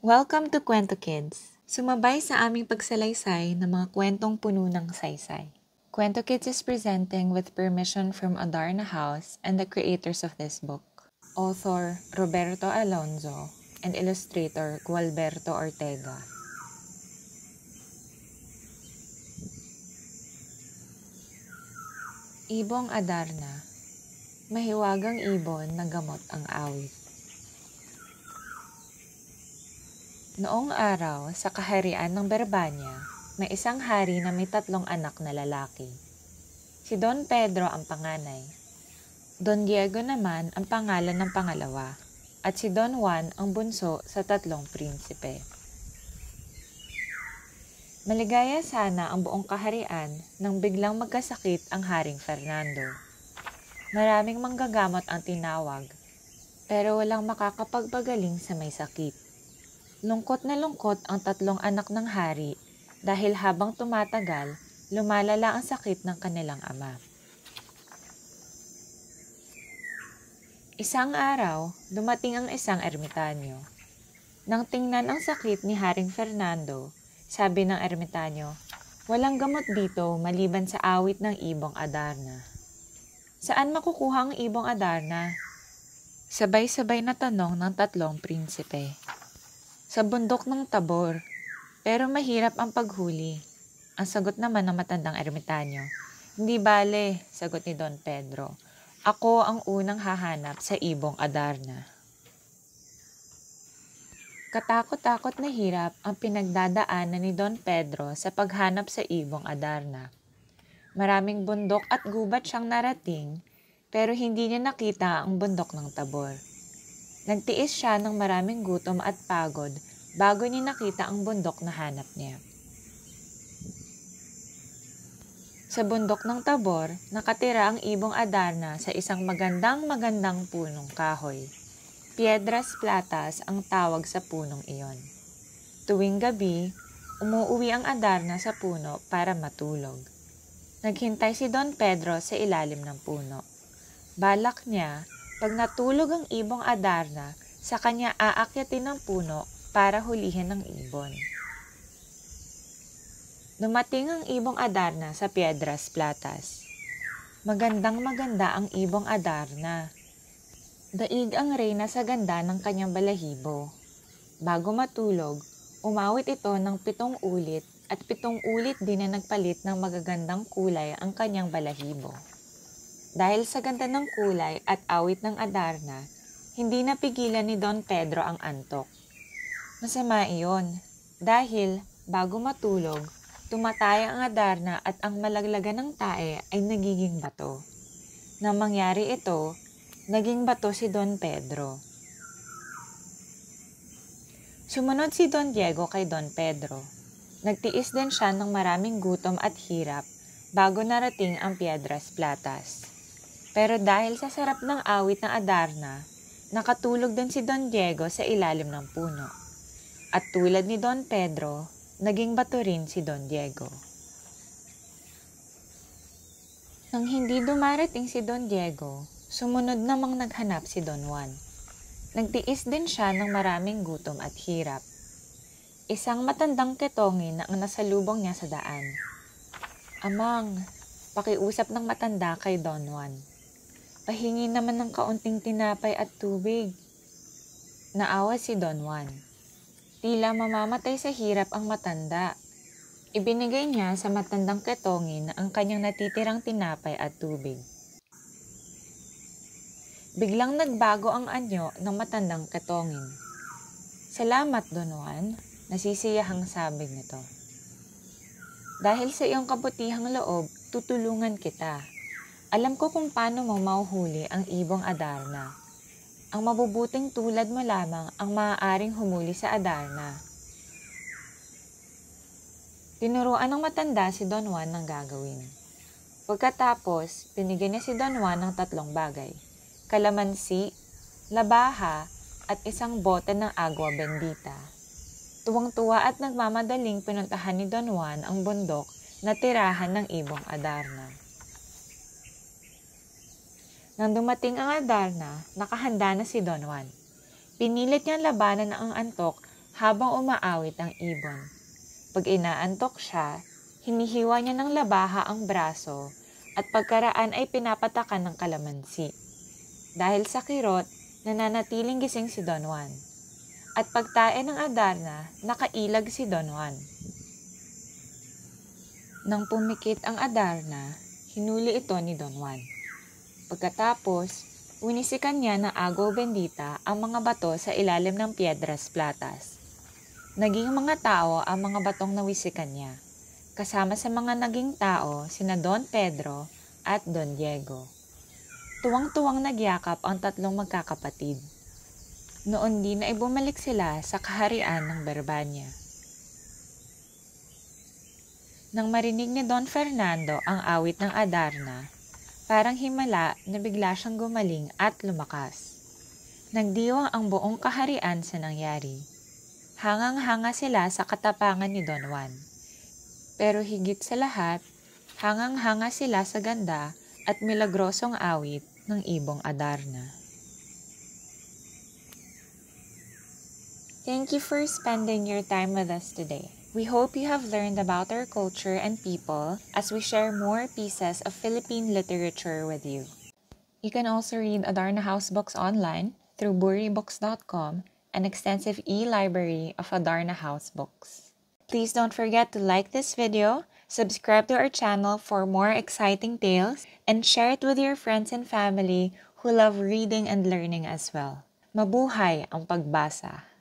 Welcome to Kwento Kids! Sumabay sa aming pagsalaysay ng mga kwentong puno ng saysay. Kwento Kids is presenting with permission from Adarna House and the creators of this book. Author Roberto Alonzo and illustrator Gualberto Ortega. Ibong Adarna. Mahiwagang ibon na gamot ang awit. Noong araw, sa kaharian ng Berbanya, may isang hari na may 3 anak na lalaki. Si Don Pedro ang panganay. Don Diego naman ang pangalan ng pangalawa. At si Don Juan ang bunso sa 3 prinsipe. Maligaya sana ang buong kaharian nang biglang magkasakit ang Haring Fernando. Maraming manggagamot ang tinawag, pero walang makakapagpagaling sa may sakit. Lungkot na lungkot ang 3 anak ng hari dahil habang tumatagal, lumalala ang sakit ng kanilang ama. Isang araw, dumating ang isang ermitanyo. Nang tingnan ang sakit ni Haring Fernando, sabi ng ermitanyo, "Walang gamot dito maliban sa awit ng ibong Adarna." "Saan makukuha ang ibong Adarna?" Sabay-sabay na tanong ng 3 prinsipe. "Sa bundok ng Tabor, pero mahirap ang paghuli." Ang sagot naman ng matandang ermitanyo. "Hindi bale," sagot ni Don Pedro. "Ako ang unang hahanap sa ibong Adarna." Katakot-takot na hirap ang pinagdadaanan ni Don Pedro sa paghanap sa ibong Adarna. Maraming bundok at gubat siyang narating, pero hindi niya nakita ang bundok ng Tabor. Nagtiis siya ng maraming gutom at pagod bago niya nakita ang bundok na hanap niya. Sa bundok ng Tabor, nakatira ang ibong Adarna sa isang magandang punong kahoy. Piedras Platas ang tawag sa punong iyon. Tuwing gabi, umuuwi ang Adarna sa puno para matulog. Naghintay si Don Pedro sa ilalim ng puno. Balak niya, pag natulog ang ibong Adarna, sa kanya aakyatin ng puno para hulihin ang ibon. Dumating ang ibong Adarna sa Piedras Platas. Magandang-maganda ang ibong Adarna. Daig ang reyna sa ganda ng kanyang balahibo. Bago matulog, umawit ito ng 7 ulit at 7 ulit din na nagpalit ng magagandang kulay ang kanyang balahibo. Dahil sa ganda ng kulay at awit ng Adarna, hindi napigilan ni Don Pedro ang antok. Masama iyon, dahil bago matulog, tumataya ang Adarna at ang malaglagan ng tae ay nagiging bato. Nang mangyari ito, naging bato si Don Pedro. Sumunod si Don Diego kay Don Pedro. Nagtiis din siya ng maraming gutom at hirap bago narating ang Piedras Platas. Pero dahil sa sarap ng awit ng Adarna, nakatulog din si Don Diego sa ilalim ng puno. At tulad ni Don Pedro, naging bato rin si Don Diego. Nang hindi dumarating si Don Diego, sumunod namang naghanap si Don Juan. Nagtiis din siya ng maraming gutom at hirap. Isang matandang ketongin na ang nasalubong niya sa daan. "Amang, pakiusap ng matanda kay Don Juan. Pahingi naman ng kaunting tinapay at tubig." Naawa si Don Juan. Tila mamamatay sa hirap ang matanda. Ibinigay niya sa matandang ketongin ang kanyang natitirang tinapay at tubig. Biglang nagbago ang anyo ng matandang ketongin. "Salamat, Don Juan," nasisiyahang sabi nito. "Dahil sa iyong kabutihang loob, tutulungan kita. Alam ko kung paano mo mahuhuli ang ibong Adarna. Ang mabubuting tulad mo lamang ang maaaring humuli sa Adarna." Tinuruan ng matanda si Don Juan ng gagawin. Pagkatapos, binigyan niya si Don Juan ng 3 bagay: kalamansi, labaha, at isang bote ng agua bendita. Tuwang-tuwa at nagmamadaling pinuntahan ni Don Juan ang bundok na tirahan ng ibong Adarna. Nang dumating ang Adarna, nakahanda na si Don Juan. Pinilit niyang labanan ang antok habang umaawit ang ibon. Pag inaantok siya, hinihiwa niya ng labaha ang braso at pagkaraan ay pinapatakan ng kalamansi. Dahil sa kirot, nananatiling gising si Don Juan. At pagtae ng Adarna, nakailag si Don Juan. Nang pumikit ang Adarna, hinuli ito ni Don Juan. Pagkatapos, winisikan niya ng agaw bendita ang mga bato sa ilalim ng Piedras Platas. Naging mga tao ang mga batong nawisikan niya. Kasama sa mga naging tao sina Don Pedro at Don Diego. Tuwang-tuwang nagyakap ang tatlong magkakapatid. Noon din ay bumalik sila sa kaharian ng Berbanya. Nang marinig ni Don Fernando ang awit ng Adarna, parang himala na bigla siyang gumaling at lumakas. Nagdiwang ang buong kaharian sa nangyari. Hangang-hanga sila sa katapangan ni Don Juan. Pero higit sa lahat, hangang-hanga sila sa ganda at milagrosong awit ng ibong Adarna. Thank you for spending your time with us today. We hope you have learned about our culture and people as we share more pieces of Philippine literature with you. You can also read Adarna House books online through buribooks.com, an extensive e-library of Adarna House books. Please don't forget to like this video, subscribe to our channel for more exciting tales, and share it with your friends and family who love reading and learning as well. Mabuhay ang pagbasa!